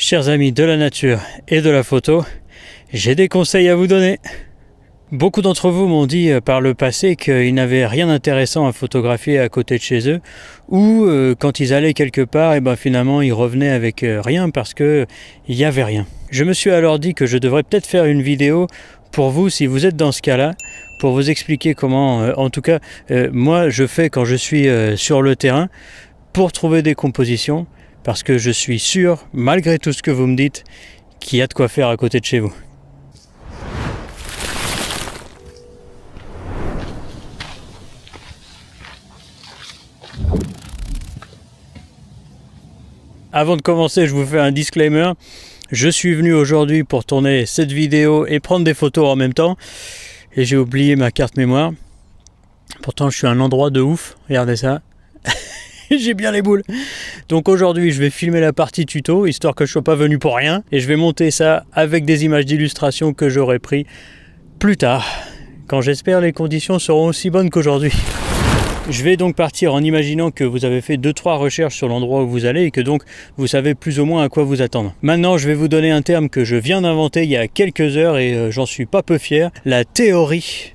Chers amis de la nature et de la photo, j'ai des conseils à vous donner. Beaucoup d'entre vous m'ont dit par le passé qu'ils n'avaient rien d'intéressant à photographier à côté de chez eux, ou quand ils allaient quelque part, et finalement ils revenaient avec rien parce qu'il n'y avait rien. Je me suis alors dit que je devrais peut-être faire une vidéo pour vous si vous êtes dans ce cas-là, pour vous expliquer comment, en tout cas, moi je fais quand je suis sur le terrain pour trouver des compositions, parce que je suis sûr, malgré tout ce que vous me dites, qu'il y a de quoi faire à côté de chez vous. Avant de commencer, je vous fais un disclaimer. Je suis venu aujourd'hui pour tourner cette vidéo et prendre des photos en même temps. Et j'ai oublié ma carte mémoire. Pourtant, je suis à un endroit de ouf. Regardez ça. J'ai bien les boules. Donc aujourd'hui, je vais filmer la partie tuto, histoire que je ne sois pas venu pour rien. Et je vais monter ça avec des images d'illustration que j'aurai pris plus tard, quand j'espère les conditions seront aussi bonnes qu'aujourd'hui. Je vais donc partir en imaginant que vous avez fait 2-3 recherches sur l'endroit où vous allez et que donc vous savez plus ou moins à quoi vous attendre. Maintenant, je vais vous donner un terme que je viens d'inventer il y a quelques heures et j'en suis pas peu fier, la théorie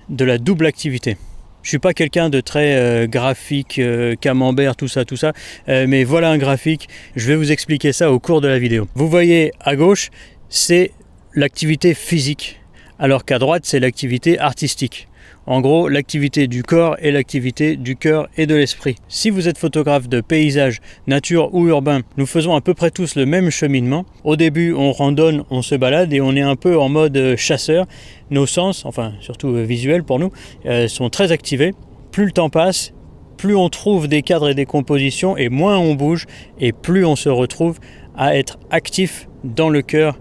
de la double activité. Je suis pas quelqu'un de très graphique, camembert, tout ça, mais voilà un graphique, je vais vous expliquer ça au cours de la vidéo. Vous voyez à gauche, c'est l'activité physique, alors qu'à droite, c'est l'activité artistique. En gros, l'activité du corps et l'activité du cœur et de l'esprit. Si vous êtes photographe de paysage, nature ou urbain, nous faisons à peu près tous le même cheminement. Au début, on randonne, on se balade et on est un peu en mode chasseur. Nos sens, enfin surtout visuels pour nous, sont très activés. Plus le temps passe, plus on trouve des cadres et des compositions et moins on bouge et plus on se retrouve à être actif dans le cœur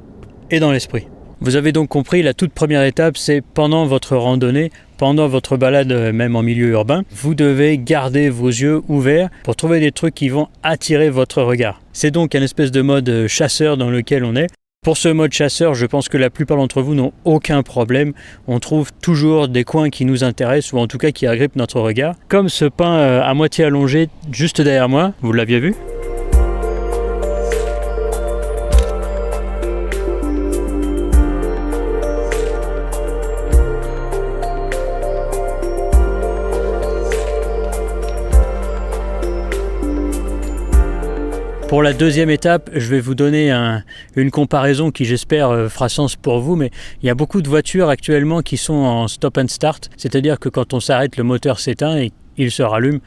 et dans l'esprit. Vous avez donc compris, la toute première étape, c'est pendant votre randonnée, pendant votre balade même en milieu urbain, vous devez garder vos yeux ouverts pour trouver des trucs qui vont attirer votre regard. C'est donc un espèce de mode chasseur dans lequel on est. Pour ce mode chasseur, je pense que la plupart d'entre vous n'ont aucun problème. On trouve toujours des coins qui nous intéressent ou en tout cas qui agrippent notre regard. Comme ce pin à moitié allongé juste derrière moi, vous l'aviez vu ? Pour la deuxième étape, je vais vous donner une comparaison qui j'espère fera sens pour vous, mais il y a beaucoup de voitures actuellement qui sont en stop and start, c'est-à-dire que quand on s'arrête, le moteur s'éteint et il se rallume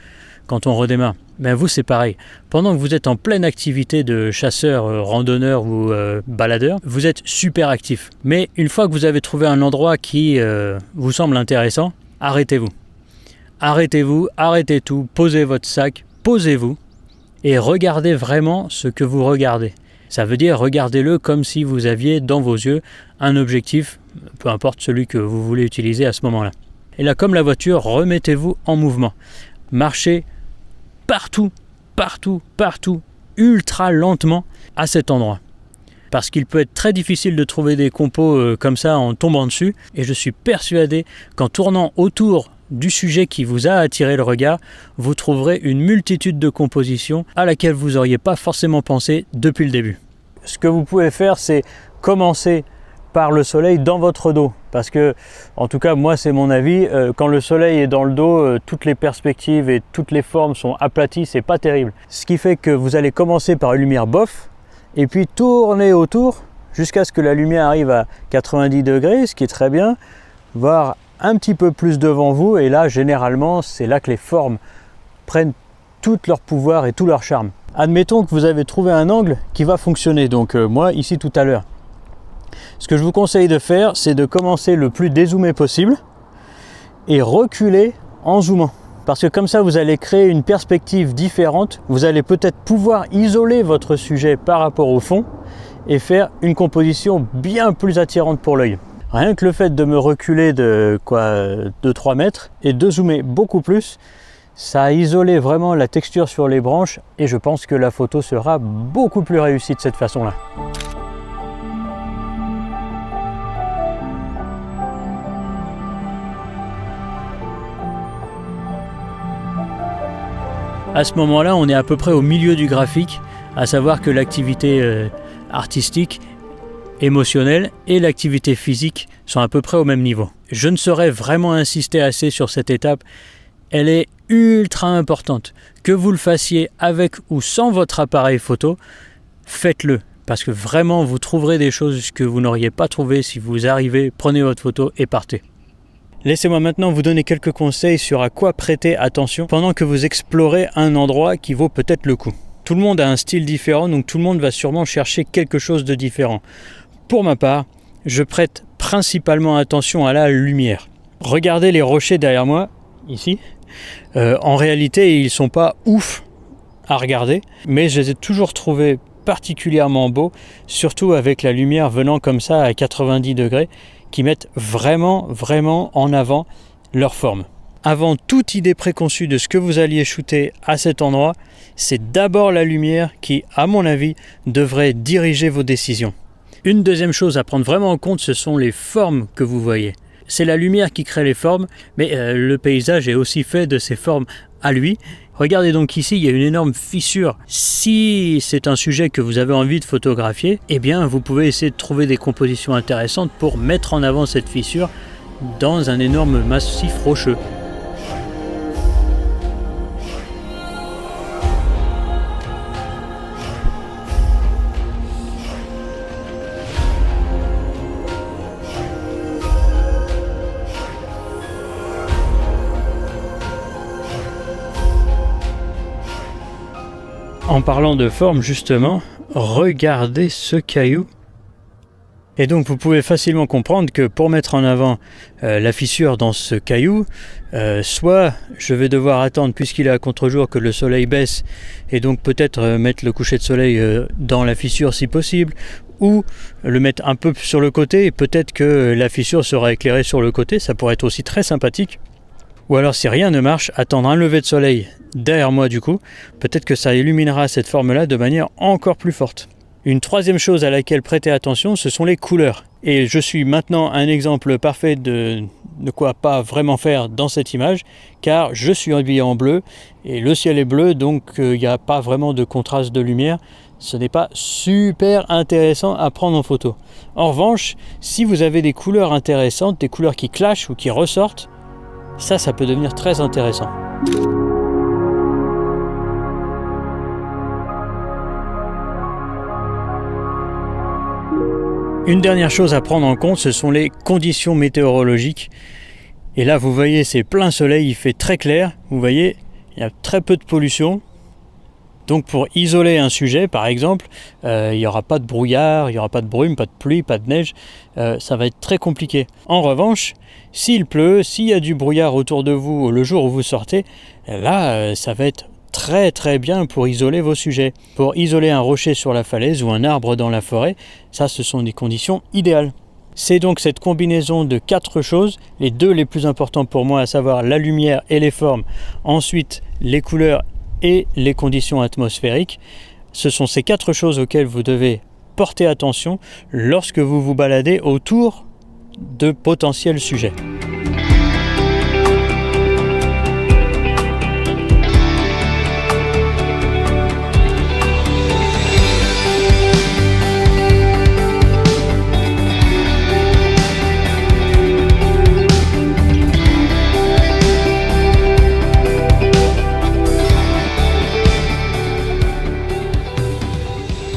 quand on redémarre. Ben vous, c'est pareil. Pendant que vous êtes en pleine activité de chasseur, randonneur ou baladeur, vous êtes super actif. Mais une fois que vous avez trouvé un endroit qui vous semble intéressant, arrêtez-vous. Arrêtez tout, posez votre sac, posez-vous. Et regardez vraiment ce que vous regardez. Ça veut dire regardez-le comme si vous aviez dans vos yeux un objectif, peu importe celui que vous voulez utiliser à ce moment-là. Et là, comme la voiture, remettez-vous en mouvement. Marchez partout, ultra lentement à cet endroit. Parce qu'il peut être très difficile de trouver des compos comme ça en tombant dessus. Et je suis persuadé qu'en tournant autour du sujet qui vous a attiré le regard, vous trouverez une multitude de compositions à laquelle vous n'auriez pas forcément pensé depuis le début. Ce que vous pouvez faire, c'est commencer par le soleil dans votre dos. Parce que, en tout cas, moi, c'est mon avis, quand le soleil est dans le dos, toutes les perspectives et toutes les formes sont aplaties, c'est pas terrible. Ce qui fait que vous allez commencer par une lumière bof, et puis tourner autour jusqu'à ce que la lumière arrive à 90 degrés, ce qui est très bien, voire un petit peu plus devant vous, et là généralement c'est là que les formes prennent tout leur pouvoir et tout leur charme. Admettons que vous avez trouvé un angle qui va fonctionner, donc moi ici tout à l'heure. Ce que je vous conseille de faire, c'est de commencer le plus dézoomé possible et reculer en zoomant. Parce que comme ça vous allez créer une perspective différente, vous allez peut-être pouvoir isoler votre sujet par rapport au fond et faire une composition bien plus attirante pour l'œil. Rien que le fait de me reculer de 3 mètres et de zoomer beaucoup plus, ça a isolé vraiment la texture sur les branches et je pense que la photo sera beaucoup plus réussie de cette façon-là. À ce moment-là, on est à peu près au milieu du graphique, à savoir que l'activité artistique, émotionnel et l'activité physique sont à peu près au même niveau. Je ne saurais vraiment insister assez sur cette étape, elle est ultra importante. Que vous le fassiez avec ou sans votre appareil photo, faites-le. Parce que vraiment, vous trouverez des choses que vous n'auriez pas trouvées si vous arrivez, prenez votre photo et partez. Laissez-moi maintenant vous donner quelques conseils sur à quoi prêter attention pendant que vous explorez un endroit qui vaut peut-être le coup. Tout le monde a un style différent, donc tout le monde va sûrement chercher quelque chose de différent. Pour ma part, je prête principalement attention à la lumière. Regardez les rochers derrière moi, ici. En réalité, ils ne sont pas ouf à regarder, mais je les ai toujours trouvés particulièrement beaux, surtout avec la lumière venant comme ça à 90 degrés, qui mettent vraiment en avant leur forme. Avant toute idée préconçue de ce que vous alliez shooter à cet endroit, c'est d'abord la lumière qui, à mon avis, devrait diriger vos décisions. Une deuxième chose à prendre vraiment en compte, ce sont les formes que vous voyez. C'est la lumière qui crée les formes, mais le paysage est aussi fait de ces formes à lui. Regardez donc ici, il y a une énorme fissure. Si c'est un sujet que vous avez envie de photographier, eh bien vous pouvez essayer de trouver des compositions intéressantes pour mettre en avant cette fissure dans un énorme massif rocheux. En parlant de forme justement, regardez ce caillou. Et donc vous pouvez facilement comprendre que pour mettre en avant la fissure dans ce caillou, soit je vais devoir attendre puisqu'il est à contre-jour que le soleil baisse et donc peut-être mettre le coucher de soleil dans la fissure si possible, ou le mettre un peu sur le côté et peut-être que la fissure sera éclairée sur le côté, ça pourrait être aussi très sympathique. Ou alors si rien ne marche, attendre un lever de soleil derrière moi du coup, peut-être que ça illuminera cette forme-là de manière encore plus forte. Une troisième chose à laquelle prêter attention, ce sont les couleurs. Et je suis maintenant un exemple parfait de quoi pas vraiment faire dans cette image, car je suis habillé en bleu et le ciel est bleu, donc il n'y a pas vraiment de contraste de lumière. Ce n'est pas super intéressant à prendre en photo. En revanche, si vous avez des couleurs intéressantes, des couleurs qui clashent ou qui ressortent, ça peut devenir très intéressant. Une dernière chose à prendre en compte, ce sont les conditions météorologiques. Et là, vous voyez, c'est plein soleil, il fait très clair. Vous voyez, il y a très peu de pollution. Donc pour isoler un sujet, par exemple, il n'y aura pas de brouillard, il n'y aura pas de brume, pas de pluie, pas de neige. Ça va être très compliqué. En revanche, s'il pleut, s'il y a du brouillard autour de vous le jour où vous sortez, là, ça va être très bien pour isoler vos sujets. Pour isoler un rocher sur la falaise ou un arbre dans la forêt, ça, ce sont des conditions idéales. C'est donc cette combinaison de 4 choses, les 2 les plus importants pour moi, à savoir la lumière et les formes, ensuite les couleurs et les conditions atmosphériques. Ce sont ces 4 choses auxquelles vous devez porter attention lorsque vous vous baladez autour de potentiels sujets.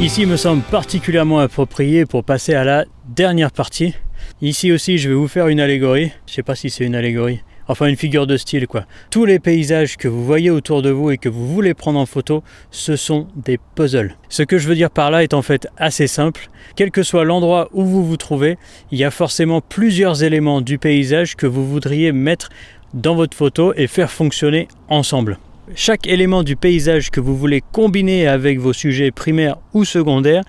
Ici me semble particulièrement approprié pour passer à la dernière partie. Ici aussi, je vais vous faire une allégorie. Je ne sais pas si c'est une allégorie. Enfin, une figure de style, quoi. Tous les paysages que vous voyez autour de vous et que vous voulez prendre en photo, ce sont des puzzles. Ce que je veux dire par là est en fait assez simple. Quel que soit l'endroit où vous vous trouvez, il y a forcément plusieurs éléments du paysage que vous voudriez mettre dans votre photo et faire fonctionner ensemble. Chaque élément du paysage que vous voulez combiner avec vos sujets primaires ou secondaires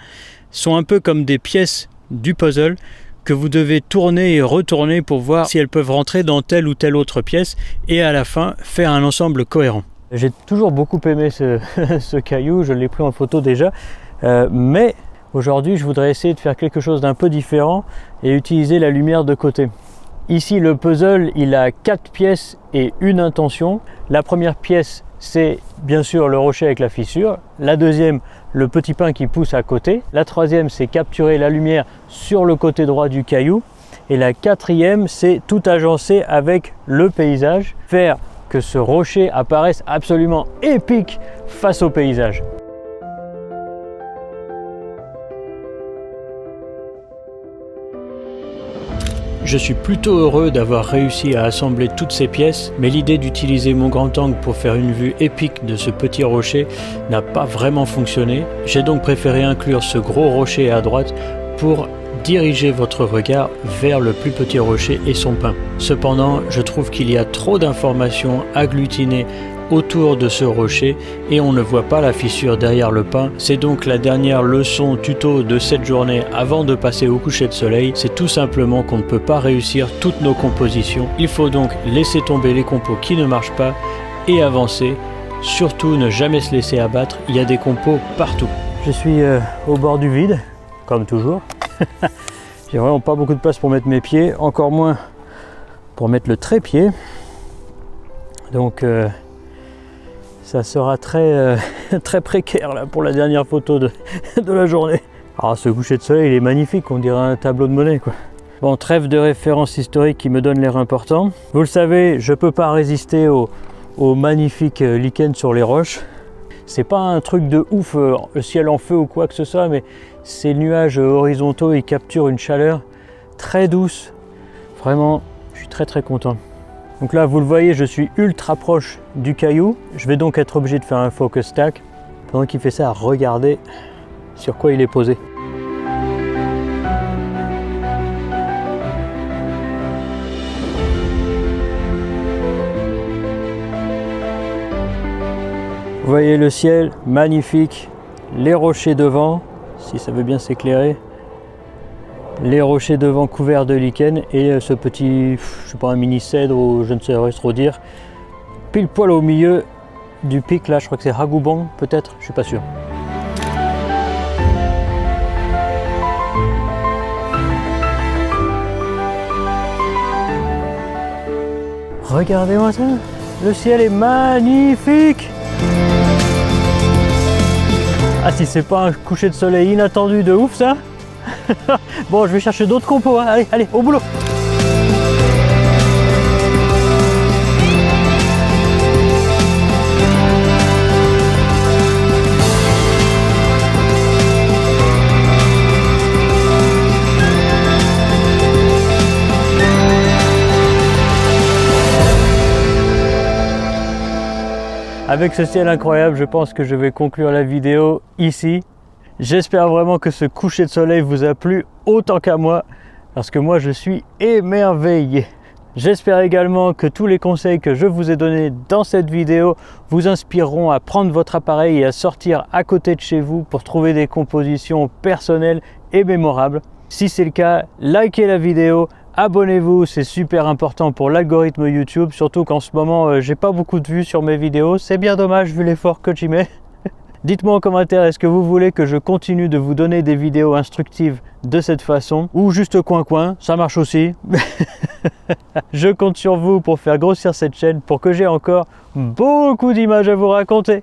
sont un peu comme des pièces du puzzle que vous devez tourner et retourner pour voir si elles peuvent rentrer dans telle ou telle autre pièce et à la fin faire un ensemble cohérent. J'ai toujours beaucoup aimé ce caillou, je l'ai pris en photo déjà, mais aujourd'hui je voudrais essayer de faire quelque chose d'un peu différent et utiliser la lumière de côté. Ici le puzzle il a 4 pièces et une intention. La première pièce c'est bien sûr le rocher avec la fissure, la deuxième le petit pin qui pousse à côté. La troisième, c'est capturer la lumière sur le côté droit du caillou. Et la quatrième, c'est tout agencer avec le paysage, faire que ce rocher apparaisse absolument épique face au paysage. Je suis plutôt heureux d'avoir réussi à assembler toutes ces pièces, mais l'idée d'utiliser mon grand angle pour faire une vue épique de ce petit rocher n'a pas vraiment fonctionné. J'ai donc préféré inclure ce gros rocher à droite pour diriger votre regard vers le plus petit rocher et son pin. Cependant, je trouve qu'il y a trop d'informations agglutinées autour de ce rocher et on ne voit pas la fissure derrière le pin. C'est donc la dernière leçon tuto de cette journée avant de passer au coucher de soleil. C'est tout simplement qu'on ne peut pas réussir toutes nos compositions. Il faut donc laisser tomber les compos qui ne marchent pas et avancer. Surtout ne jamais se laisser abattre, il y a des compos partout. Je suis au bord du vide, comme toujours. J'ai vraiment pas beaucoup de place pour mettre mes pieds, encore moins pour mettre le trépied. Donc ça sera très, très précaire là, pour la dernière photo de la journée. Alors ce coucher de soleil il est magnifique, on dirait un tableau de monnaie quoi. Bon, trêve de références historiques qui me donnent l'air important. Vous le savez, je peux pas résister au magnifique lichen sur les roches. C'est pas un truc de ouf, le ciel en feu ou quoi que ce soit, mais ces nuages horizontaux ils capturent une chaleur très douce. Vraiment, je suis très très content. Donc là, vous le voyez, je suis ultra proche du caillou. Je vais donc être obligé de faire un focus stack. Pendant qu'il fait ça, regardez sur quoi il est posé. Vous voyez le ciel, magnifique. Les rochers devant, si ça veut bien s'éclairer. Les rochers devant couverts de lichen et ce petit, je sais pas, un mini cèdre ou je ne saurais trop dire, pile poil au milieu du pic là, je crois que c'est Ragoubang peut-être, je suis pas sûr. Regardez-moi ça, le ciel est magnifique. Ah si c'est pas un coucher de soleil inattendu de ouf ça. Bon, je vais chercher d'autres compos, hein. Allez, allez, au boulot. Avec ce ciel incroyable, je pense que je vais conclure la vidéo ici. J'espère vraiment que ce coucher de soleil vous a plu autant qu'à moi, parce que moi je suis émerveillé. J'espère également que tous les conseils que je vous ai donnés dans cette vidéo vous inspireront à prendre votre appareil et à sortir à côté de chez vous pour trouver des compositions personnelles et mémorables. Si c'est le cas, likez la vidéo, abonnez-vous, c'est super important pour l'algorithme YouTube, surtout qu'en ce moment j'ai pas beaucoup de vues sur mes vidéos, c'est bien dommage vu l'effort que j'y mets. Dites-moi en commentaire, est-ce que vous voulez que je continue de vous donner des vidéos instructives de cette façon ou juste coin-coin, ça marche aussi. Je compte sur vous pour faire grossir cette chaîne pour que j'ai encore beaucoup d'images à vous raconter.